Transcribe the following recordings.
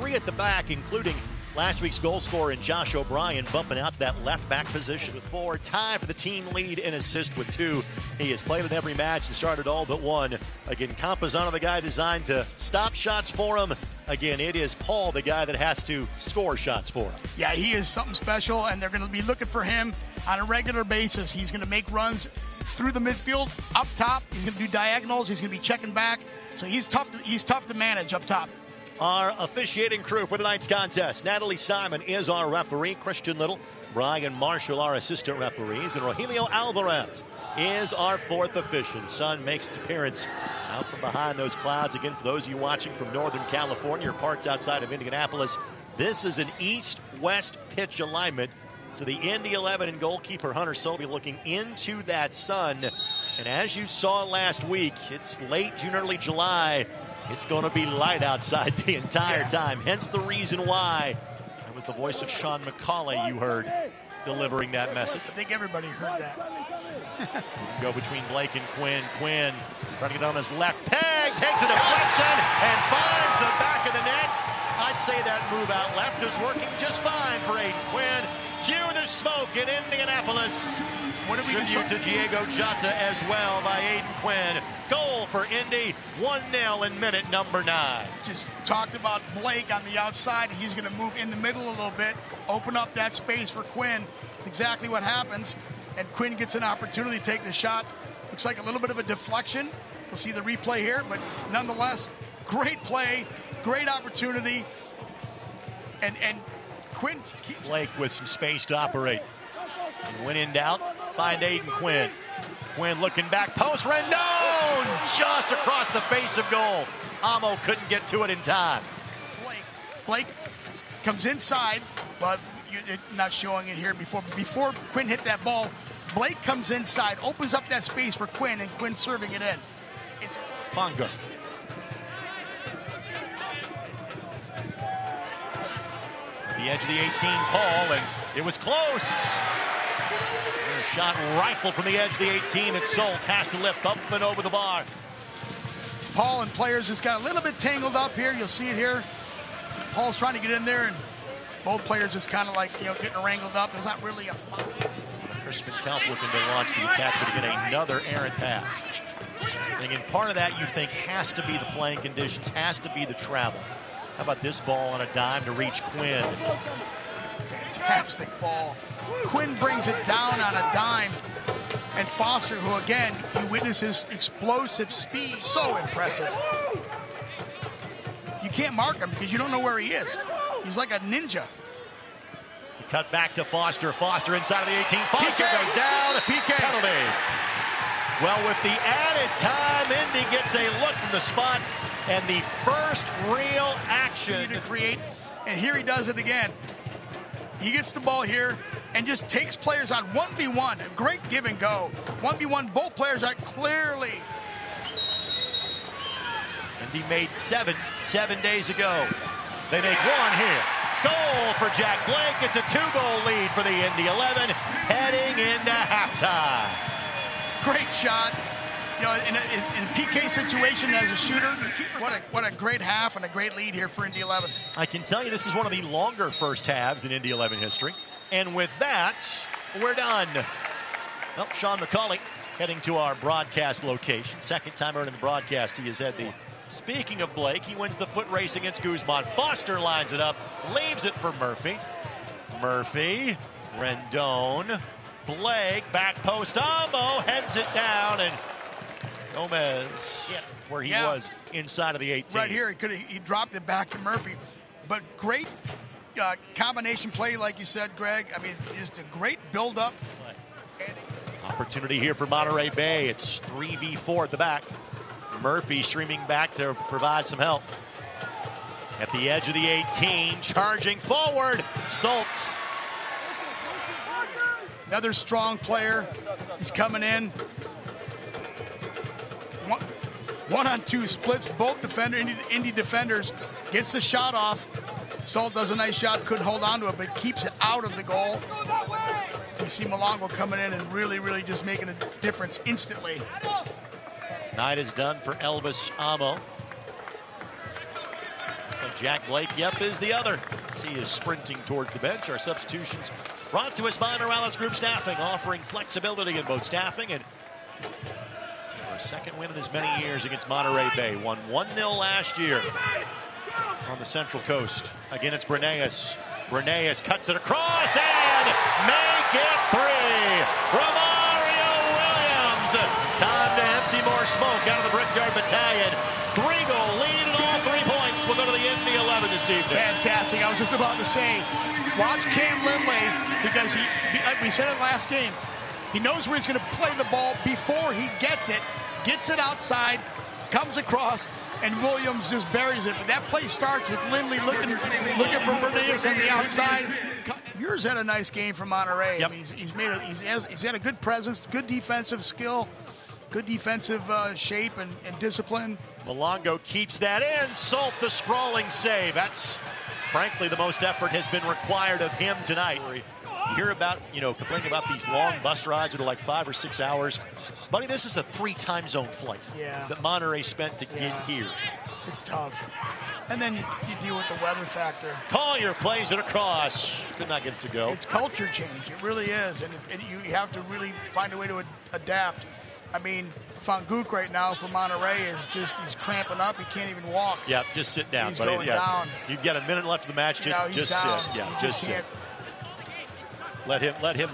three at the back, including last week's goal scorer in Josh O'Brien, bumping out to that left back position with 4. Tied for the team lead in assist with 2. He has played in every match and started all but 1. Again, Campazano, the guy designed to stop shots for him. Again, it is Paul, the guy that has to score shots for him. Yeah, he is something special, and they're going to be looking for him on a regular basis. He's going to make runs through the midfield, up top. He's going to do diagonals. He's going to be checking back. So he's tough to manage up top. Our officiating crew for tonight's contest: Natalie Simon is our referee, Christian Little, Brian Marshall our assistant referees, and Rogelio Alvarez is our 4th official. Sun makes its appearance out from behind those clouds. Again, for those of you watching from Northern California or parts outside of Indianapolis, this is an east-west pitch alignment. So the Indy 11 and goalkeeper Hunter Sobey looking into that sun. And as you saw last week, it's late June, early July. It's going to be light outside the entire time. Hence the reason why. That was the voice of Sean McCauley you heard delivering that message. I think everybody heard that. Go between Blake and Quinn. Quinn trying to get on his left peg, takes a deflection and finds the back of the net. I'd say that move out left is working just fine for Aodhan Quinn. Cue the smoke in Indianapolis. What did we tribute to Diego Jota as well by Aodhan Quinn. Goal for Indy, 1-0 in minute number 9. Just talked about Blake on the outside. He's going to move in the middle a little bit, open up that space for Quinn. That's exactly what happens. And Quinn gets an opportunity to take the shot. Looks like a little bit of a deflection. We'll see the replay here, but nonetheless, great play, great opportunity. And Quinn keeps... Blake with some space to operate. And when in doubt, find Aodhan Quinn. Quinn looking back, post, Rendon! Just across the face of goal. Amoh couldn't get to it in time. Blake comes inside, but you're not showing it here before Quinn hit that ball. Blake comes inside, opens up that space for Quinn, and Quinn serving it in. It's Ponga. The edge of the 18, Paul, and it was close. A shot rifled from the edge of the 18 that Sulte has to lift up and over the bar. Paul and players just got a little bit tangled up here. You'll see it here. Paul's trying to get in there, and both players just kind of like, getting wrangled up. There's not really a foul. Crispin Kelp looking to launch the attack, but to get another errant pass. And again, part of that you think has to be the playing conditions, has to be the travel. How about this ball on a dime to reach Quinn? Fantastic ball. Quinn brings it down on a dime. And Foster, who again, you witness his explosive speed, so impressive. You can't mark him because you don't know where he is. He's like a ninja. Cut back to Foster. Foster inside of the 18. Foster PK. goes down. PK. Penalty. Well, with the added time, Indy gets a look from the spot. And the first real action to create. And here he does it again. He gets the ball here and just takes players on 1v1. A great give and go. 1v1, both players are clearly. Indy made 7 days ago. They make 1 here. Goal for Jack Blake. It's a 2-goal lead for the Indy 11 heading into halftime. Great shot. In a PK situation as a shooter, what a great half and a great lead here for Indy 11. I can tell you this is one of the longer first halves in Indy 11 history. And with that, we're done. Well, Sean McCauley heading to our broadcast location. Second time earning the broadcast he has had the... Speaking of Blake, he wins the foot race against Guzman. Foster lines it up, leaves it for Murphy. Murphy, Rendon, Blake, back post, Amoh heads it down, and Gomez, where he was inside of the 18. Right here, he dropped it back to Murphy. But great combination play, like you said, Greg. I mean, just a great build-up. Opportunity here for Monterey Bay. It's 3v4 at the back. Murphy streaming back to provide some help. At the edge of the 18, charging forward, Sulte. Another strong player. He's coming in. 1-on-2 splits both Indy defenders. Gets the shot off. Sulte does a nice shot, couldn't hold on to it, but keeps it out of the goal. You see Malango coming in and really just making a difference instantly. Night is done for Elvis Amoh. Jack Blake, yep, is the other. He is sprinting towards the bench. Our substitutions brought to us by Morales Group Staffing, offering flexibility in both staffing and our second win in as many years against Monterey Bay. Won 1-0 last year on the Central Coast. Again, it's Breneas. Breneas cuts it across and make it 3. Romario Williams. Time to empty more smoke out of the Brickyard Battalion. 3-goal lead and all 3 points will go to the Indy 11 this evening. Fantastic. I was just about to say, watch Cam Lindley, because he, like we said in the last game, he knows where he's going to play the ball before he gets it outside, comes across, and Williams just buries it. But that play starts with Lindley looking for Bernays on the outside. Yours had a nice game from Monterey. Yep. I mean, he's had a good presence, good defensive skill, good defensive shape and discipline. Malango keeps that in. Sulte, the sprawling save. That's, frankly, the most effort has been required of him tonight. You hear about, complaining about these long bus rides that are like 5 or 6 hours. Buddy, this is a 3-time zone flight that Monterey spent to get here. It's tough. And then you deal with the weather factor. Collier plays it across. Could not get it to go. It's culture change. It really is. And you have to really find a way to adapt. I mean, Van Gook right now for Monterey is he's cramping up. He can't even walk. Yeah, just sit down. He's going down. You've got a minute left of the match. Just sit. Yeah, just sit. Let him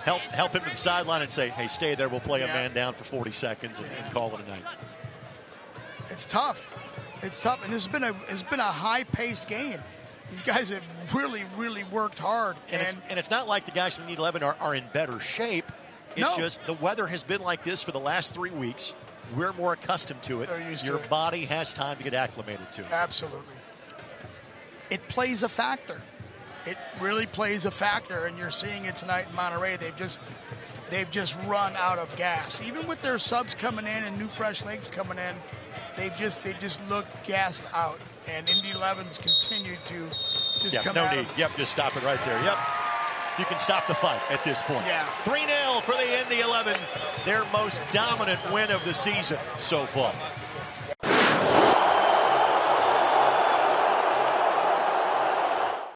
help him to the sideline and say, hey, stay there. We'll play a man down for 40 seconds and call it a night. It's tough. It's tough. And it's been a high-paced game. These guys have really, really worked hard. And it's not like the guys from Indy 11 are in better shape. It's just the weather has been like this for the last 3 weeks. We're more accustomed to it. Your body has time to get acclimated to it. Absolutely. It plays a factor. It really plays a factor, and you're seeing it tonight in Monterey. They've just run out of gas. Even with their subs coming in and new fresh legs coming in, they just look gassed out. And Indy 11's continued to just come out. No need. Yep, just stop it right there. Yep. You can stop the fight at this point. 3-0 for the Indy 11, their most dominant win of the season so far.